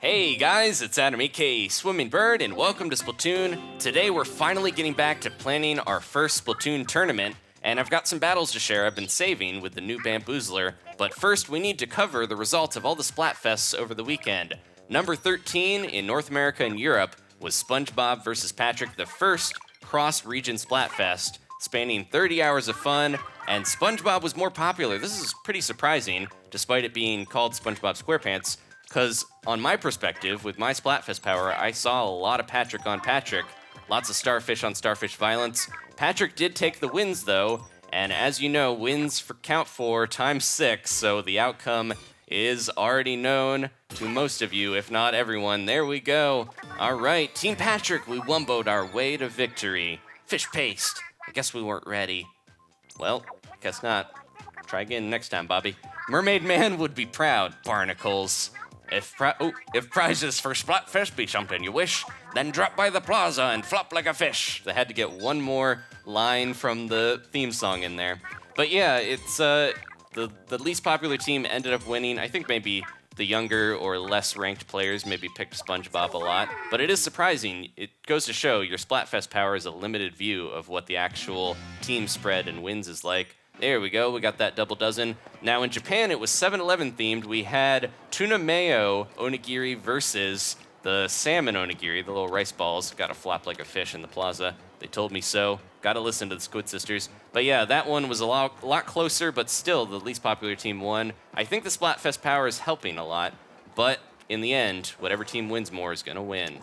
Hey guys, it's Adam aka Swimming Bird, and welcome to Splatoon. Today we're finally getting back to planning our first Splatoon tournament, and I've got some battles to share I've been saving with the new Bamboozler. But first we need to cover the results of all the Splatfests over the weekend. Number 13 in North America and Europe was SpongeBob versus Patrick, the first cross-region Splatfest, spanning 30 hours of fun, and SpongeBob was more popular. This is pretty surprising, despite it being called SpongeBob SquarePants, because on my perspective, with my Splatfest power, I saw a lot of Patrick on Patrick, lots of Starfish on Starfish violence. Patrick did take the wins though, and as you know, wins count 4 times 6, so the outcome is already known to most of you, if not everyone. There we go. All right, Team Patrick, we wumboed our way to victory. Fish paste. I guess we weren't ready. Well, guess not. Try again next time, Bobby. Mermaid Man would be proud. Barnacles. If prizes for Splatfest be something you wish, then drop by the Plaza and flop like a fish. They had to get one more line from the theme song in there. But yeah, it's the least popular team ended up winning. I think maybe the younger or less ranked players maybe picked SpongeBob a lot. But it is surprising. It goes to show your Splatfest power is a limited view of what the actual team spread and wins is like. There we go, we got that double dozen. Now in Japan, it was 7-Eleven themed. We had tuna mayo onigiri versus the salmon onigiri, the little rice balls. Gotta flop like a fish in the plaza. They told me so. Gotta listen to the Squid Sisters. But yeah, that one was a lot closer, but still the least popular team won. I think the Splatfest power is helping a lot, but in the end, whatever team wins more is gonna win.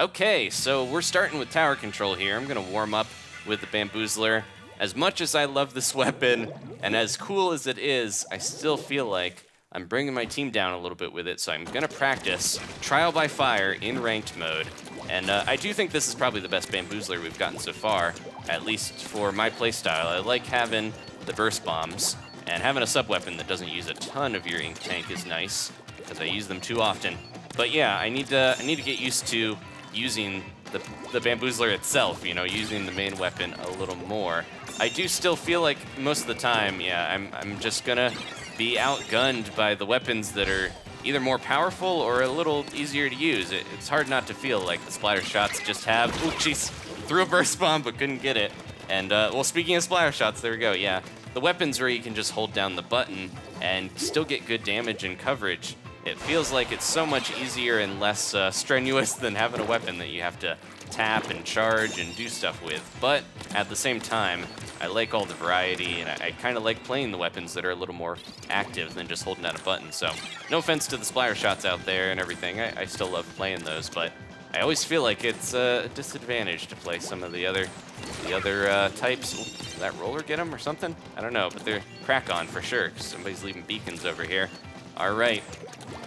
Okay, so we're starting with tower control here. I'm gonna warm up with the Bamboozler. As much as I love this weapon, and as cool as it is, I still feel like I'm bringing my team down a little bit with it, so I'm gonna practice trial by fire in ranked mode. And I do think this is probably the best Bamboozler we've gotten so far, at least for my playstyle. I like having the burst bombs, and having a sub-weapon that doesn't use a ton of your ink tank is nice, because I use them too often. But yeah, I need to get used to using the Bamboozler itself, you know, using the main weapon a little more. I do still feel like most of the time, yeah, I'm just gonna be outgunned by the weapons that are either more powerful or a little easier to use. It's hard not to feel like the splatter shots just have, oh jeez, threw a burst bomb but couldn't get it. And well, speaking of splatter shots, there we go, yeah. The weapons where you can just hold down the button and still get good damage and coverage. It feels like it's so much easier and less strenuous than having a weapon that you have to tap and charge and do stuff with. But at the same time, I like all the variety, and I kind of like playing the weapons that are a little more active than just holding down a button. So no offense to the splatter shots out there and everything. I still love playing those, but I always feel like it's a disadvantage to play some of the other types. Ooh, did that roller get them or something? I don't know, but they're crack on for sure, 'cause somebody's leaving beacons over here. All right.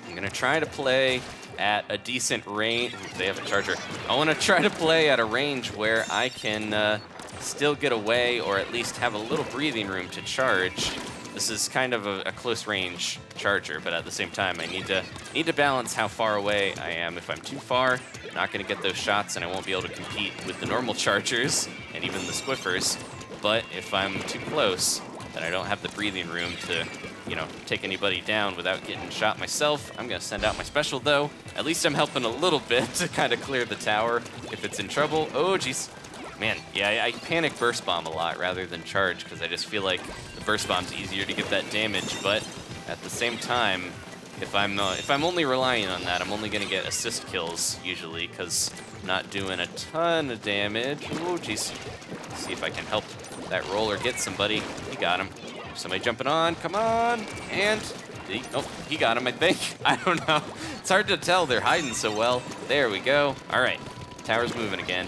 I'm gonna try to play at a decent range. They have a charger. I wanna try to play at a range where I can still get away or at least have a little breathing room to charge. This is kind of a close range charger, but at the same time, I need to balance how far away I am. If I'm too far, I'm not gonna get those shots and I won't be able to compete with the normal chargers and even the squiffers. But if I'm too close, then I don't have the breathing room to, you know, take anybody down without getting shot myself. I'm gonna send out my special though. At least I'm helping a little bit to kind of clear the tower if it's in trouble. Oh geez, man, yeah, I panic burst bomb a lot rather than charge because I just feel like the burst bomb's easier to get that damage. But at the same time, if I'm only relying on that, I'm only gonna get assist kills usually because I'm not doing a ton of damage. Oh geez, let's see if I can help that roller get somebody. He got him. Somebody jumping on, come on, and he got him, I think. I don't know. It's hard to tell, they're hiding so well. There we go. All right, tower's moving again.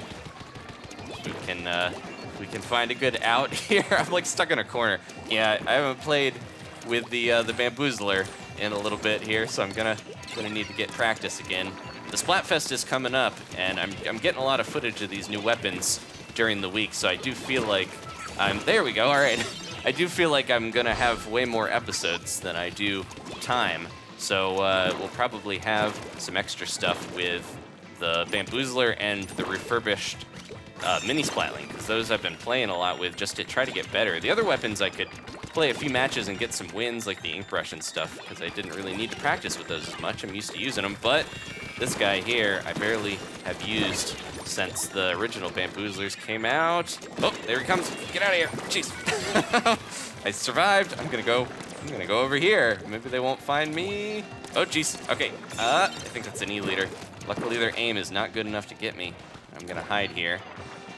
We can find a good out here. I'm like stuck in a corner. Yeah, I haven't played with the Bamboozler in a little bit here, so I'm gonna need to get practice again. The Splatfest is coming up, and I'm getting a lot of footage of these new weapons during the week, so I do feel like there we go. All right. I do feel like I'm gonna have way more episodes than I do time, so we'll probably have some extra stuff with the Bamboozler and the refurbished mini Splatling, because those I've been playing a lot with just to try to get better. The other weapons I could play a few matches and get some wins like the ink brush and stuff, because I didn't really need to practice with those as much. I'm used to using them, but this guy here I barely have used since the original Bamboozlers came out. Oh, there he comes. Get out of here. Jeez. I survived. I'm gonna go over here. Maybe they won't find me. Oh, jeez. Okay. I think that's an E-leader. Luckily, their aim is not good enough to get me. I'm gonna hide here.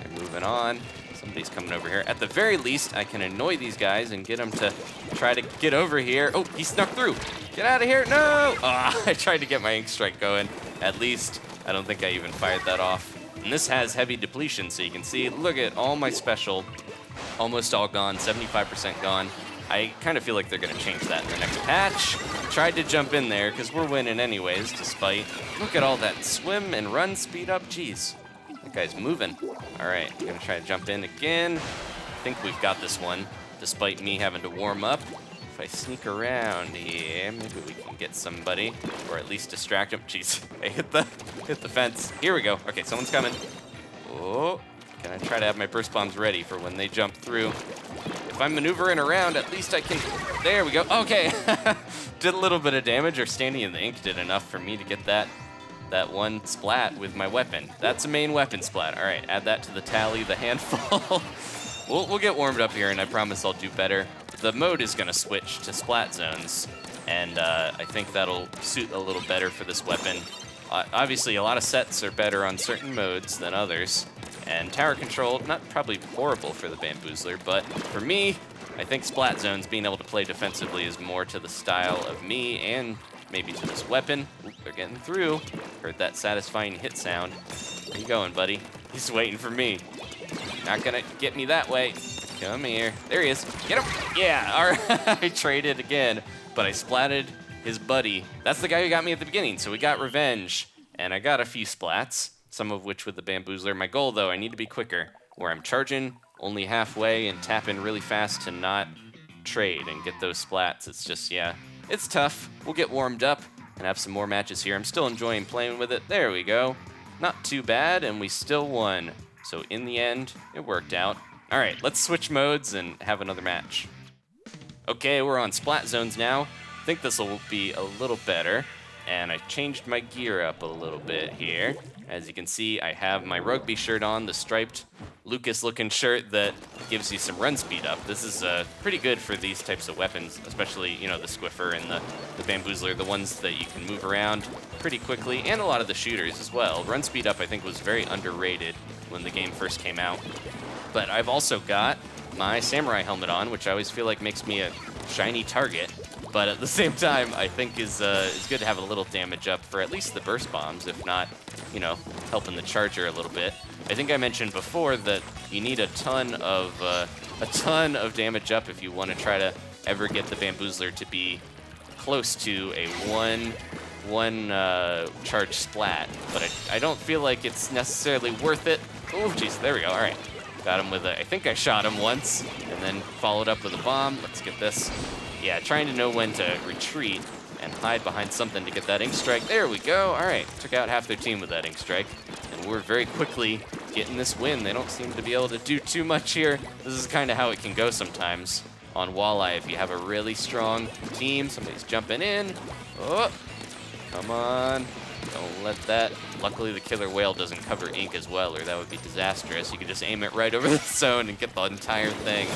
They're moving on. Somebody's coming over here. At the very least, I can annoy these guys and get them to try to get over here. Oh, he snuck through. Get out of here. No! Oh, I tried to get my ink strike going. At least, I don't think I even fired that off. And this has heavy depletion, so you can see, look at all my special. Almost all gone, 75% gone. I kind of feel like they're going to change that in the next patch. Tried to jump in there because we're winning anyways, despite, look at all that swim and run speed up. Jeez, that guy's moving. All right, I'm going to try to jump in again. I think we've got this one, despite me having to warm up. If I sneak around here, maybe we can get somebody, or at least distract him. Jeez, I hit the fence. Here we go. Okay, someone's coming. Oh, can I try to have my burst bombs ready for when they jump through? If I'm maneuvering around, at least I can, there we go. Okay, did a little bit of damage, or standing in the ink did enough for me to get that one splat with my weapon. That's a main weapon splat. All right, add that to the tally, the handful. We'll get warmed up here, and I promise I'll do better. The mode is gonna switch to splat zones, and I think that'll suit a little better for this weapon. Obviously, a lot of sets are better on certain modes than others, and tower control, not probably horrible for the Bamboozler, but for me, I think splat zones, being able to play defensively, is more to the style of me and maybe to this weapon. Ooh, they're getting through. Heard that satisfying hit sound. Where you going, buddy? He's waiting for me. Not gonna get me that way. Come here. There he is. Get him. Yeah, all right. I traded again, but I splatted his buddy. That's the guy who got me at the beginning, so we got revenge. And I got a few splats, some of which with the Bamboozler. My goal, though, I need to be quicker, where I'm charging only halfway and tapping really fast to not trade and get those splats. It's just, yeah, it's tough. We'll get warmed up and have some more matches here. I'm still enjoying playing with it. There we go. Not too bad, and we still won. So in the end, it worked out. All right, let's switch modes and have another match. Okay, we're on splat zones now. I think this will be a little better. And I changed my gear up a little bit here. As you can see, I have my rugby shirt on, the striped Lucas-looking shirt that gives you some run speed up. This is pretty good for these types of weapons, especially, you know, the Squiffer and the Bamboozler, the ones that you can move around pretty quickly, and a lot of the shooters as well. Run speed up, I think, was very underrated when the game first came out. But I've also got my samurai helmet on, which I always feel like makes me a shiny target. But at the same time, I think is good to have a little damage up for at least the burst bombs, if not, you know, helping the charger a little bit. I think I mentioned before that you need a ton of damage up if you want to try to ever get the Bamboozler to be close to a one charge splat. But I don't feel like it's necessarily worth it. Oh, jeez, there we go. All right, got him with I think I shot him once, and then followed up with a bomb. Let's get this. Yeah, trying to know when to retreat and hide behind something to get that ink strike. There we go. All right, took out half their team with that ink strike. And we're very quickly getting this win. They don't seem to be able to do too much here. This is kind of how it can go sometimes on Walleye. If you have a really strong team, somebody's jumping in. Oh, come on. Don't let that. Luckily, the killer whale doesn't cover ink as well, or that would be disastrous. You could just aim it right over the zone and get the entire thing.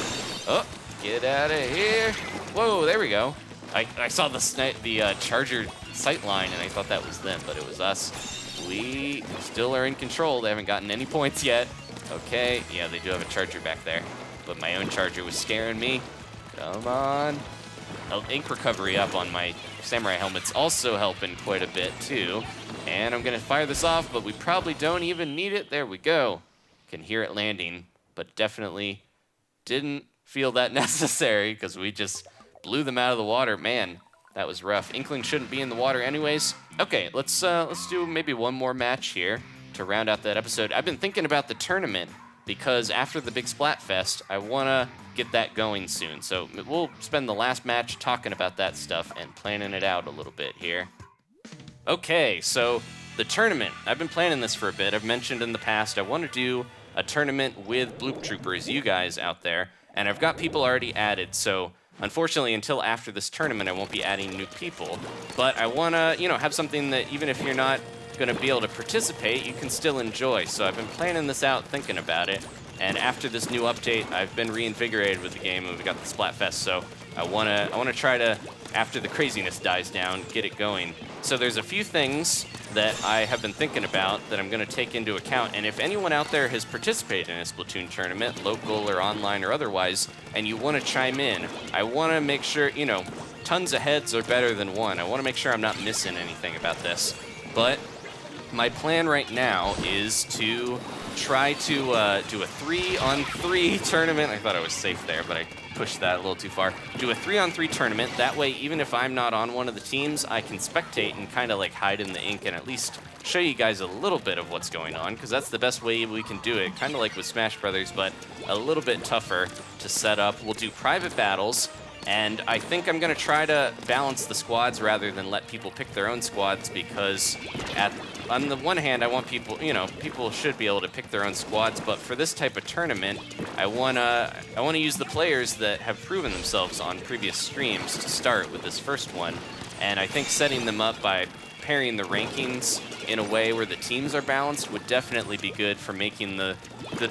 Oh, get out of here. Whoa, there we go. I saw the charger sight line, and I thought that was them, but it was us. We still are in control. They haven't gotten any points yet. Okay, yeah, they do have a charger back there, but my own charger was scaring me. Come on. Ink recovery up on my samurai helmet's also helping quite a bit, too. And I'm going to fire this off, but we probably don't even need it. There we go. Can hear it landing, but definitely didn't feel that necessary because we just blew them out of the water. Man, that was rough. Inkling shouldn't be in the water anyways. Okay, let's do maybe one more match here to round out that episode. I've been thinking about the tournament because after the big Splatfest, I want to get that going soon. So we'll spend the last match talking about that stuff and planning it out a little bit here. Okay, so the tournament. I've been planning this for a bit. I've mentioned in the past I want to do a tournament with Bloop Troopers, you guys out there. And I've got people already added, so Unfortunately, until after this tournament, I won't be adding new people. But I want to, have something that even if you're not going to be able to participate, you can still enjoy. So I've been planning this out, thinking about it. And after this new update, I've been reinvigorated with the game, and we got the Splatfest. So I want to try to, after the craziness dies down, get it going. So there's a few things that I have been thinking about that I'm going to take into account. And if anyone out there has participated in a Splatoon tournament, local or online or otherwise, and you want to chime in, I want to make sure, tons of heads are better than one. I want to make sure I'm not missing anything about this. But my plan right now is to try to do a 3-on-3 tournament. I thought I was safe there, but I pushed that a little too far. Do a 3-on-3 tournament. That way, even if I'm not on one of the teams, I can spectate and kind of like hide in the ink and at least show you guys a little bit of what's going on, because that's the best way we can do it. Kind of like with Smash Brothers, but a little bit tougher to set up. We'll do private battles. And I think I'm going to try to balance the squads rather than let people pick their own squads, because on the one hand, I want people, people should be able to pick their own squads, but for this type of tournament, I want to use the players that have proven themselves on previous streams to start with this first one. And I think setting them up by pairing the rankings in a way where the teams are balanced would definitely be good for making the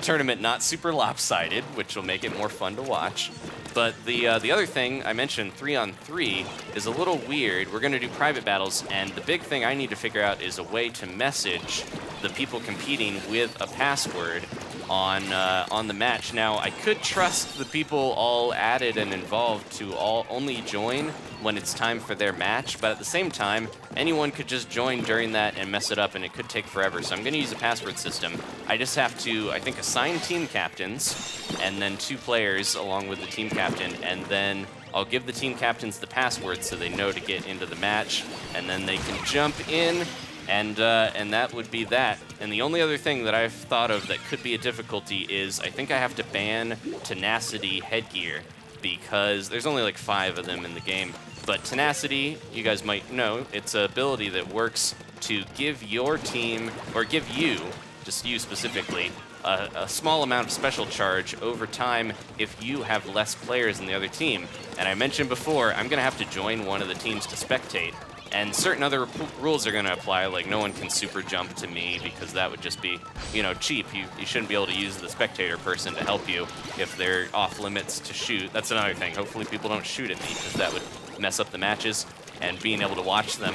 tournament not super lopsided, which will make it more fun to watch. But the other thing I mentioned, 3-on-3, is a little weird. We're going to do private battles, and the big thing I need to figure out is a way to message the people competing with a password on the match. Now, I could trust the people all added and involved to all only join when it's time for their match, but at the same time, anyone could just join during that and mess it up, and it could take forever. So I'm going to use a password system. I just have to, I think, assign team captains, and then 2 players along with the team captain, and then I'll give the team captains the password so they know to get into the match, and then they can jump in, and that would be that. And the only other thing that I've thought of that could be a difficulty is I think I have to ban tenacity headgear, because there's only like 5 of them in the game. But tenacity, you guys might know, it's an ability that works to give your team, or give you, just you specifically, a small amount of special charge over time if you have less players than the other team. And I mentioned before, I'm going to have to join one of the teams to spectate. And certain other rules are going to apply, like no one can super jump to me, because that would just be, cheap. You shouldn't be able to use the spectator person to help you if they're off limits to shoot. That's another thing. Hopefully people don't shoot at me, because that would mess up the matches and being able to watch them.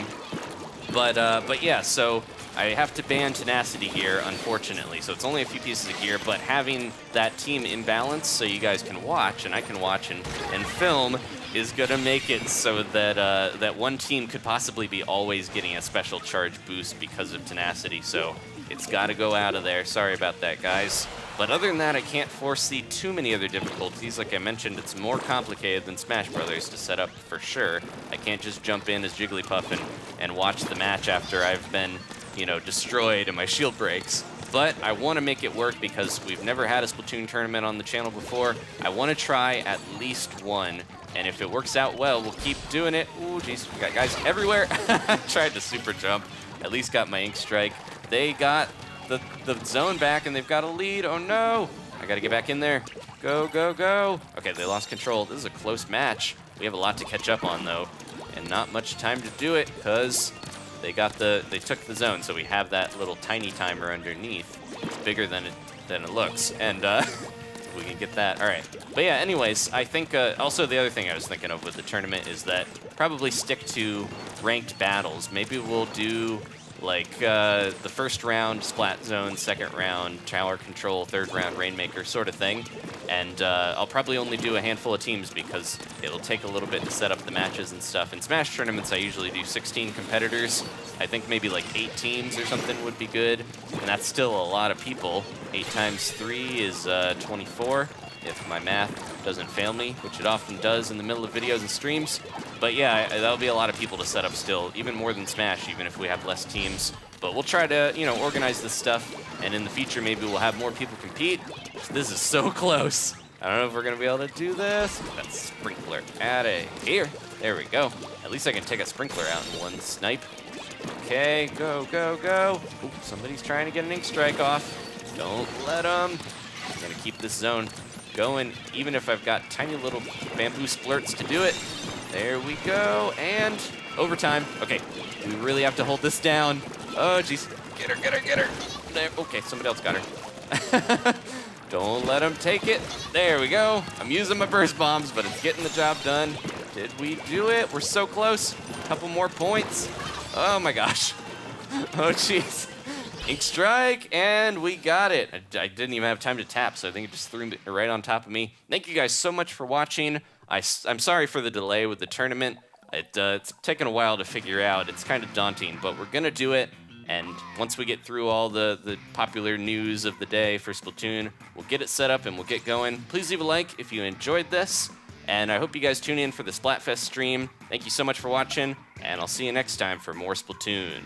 But yeah, so I have to ban tenacity here, unfortunately. So it's only a few pieces of gear, but having that team in balance so you guys can watch and I can watch and film is going to make it so that that one team could possibly be always getting a special charge boost because of tenacity. So it's got to go out of there. Sorry about that, guys. But other than that, I can't foresee too many other difficulties. Like I mentioned, it's more complicated than Smash Brothers to set up for sure. I can't just jump in as Jigglypuff and watch the match after I've been, destroyed and my shield breaks. But I want to make it work because we've never had a Splatoon tournament on the channel before. I want to try at least one. And if it works out well, we'll keep doing it. Ooh, jeez, we got guys everywhere. Tried to super jump. At least got my ink strike. They got the zone back, and they've got a lead. Oh, no. I got to get back in there. Go, go, go. Okay, they lost control. This is a close match. We have a lot to catch up on, though, and not much time to do it because they took the zone, so we have that little tiny timer underneath. It's bigger than it looks, and we can get that. All right. But yeah, anyways, I think also the other thing I was thinking of with the tournament is that probably stick to ranked battles. Maybe we'll do like the first round Splat Zone, second round Tower Control, third round Rainmaker sort of thing. And I'll probably only do a handful of teams because it'll take a little bit to set up the matches and stuff. In Smash tournaments, I usually do 16 competitors. I think maybe like 8 teams or something would be good. And that's still a lot of people. 8 times 3 is 24, if my math doesn't fail me, which it often does in the middle of videos and streams. But yeah, that'll be a lot of people to set up still, even more than Smash, even if we have less teams. But we'll try to, organize this stuff, and in the future, maybe we'll have more people compete. This is so close. I don't know if we're gonna be able to do this. That sprinkler out of here. There we go. At least I can take a sprinkler out in one snipe. Okay, go, go, go. Ooh, somebody's trying to get an ink strike off. Don't let them. I'm gonna keep this zone. going, even if I've got tiny little bamboo splurts to do it. There we go, and overtime. Okay, we really have to hold this down. Oh, jeez. Get her, get her, get her. There. Okay, somebody else got her. Don't let him take it. There we go. I'm using my burst bombs, but it's getting the job done. Did we do it? We're so close. A couple more points. Oh my gosh. Oh jeez. Ink strike, and we got it. I didn't even have time to tap, so I think it just threw it right on top of me. Thank you guys so much for watching. I'm sorry for the delay with the tournament. It's taken a while to figure out. It's kind of daunting, but we're gonna do it. And once we get through all the popular news of the day for Splatoon, we'll get it set up and we'll get going. Please leave a like if you enjoyed this. And I hope you guys tune in for the Splatfest stream. Thank you so much for watching, and I'll see you next time for more Splatoon.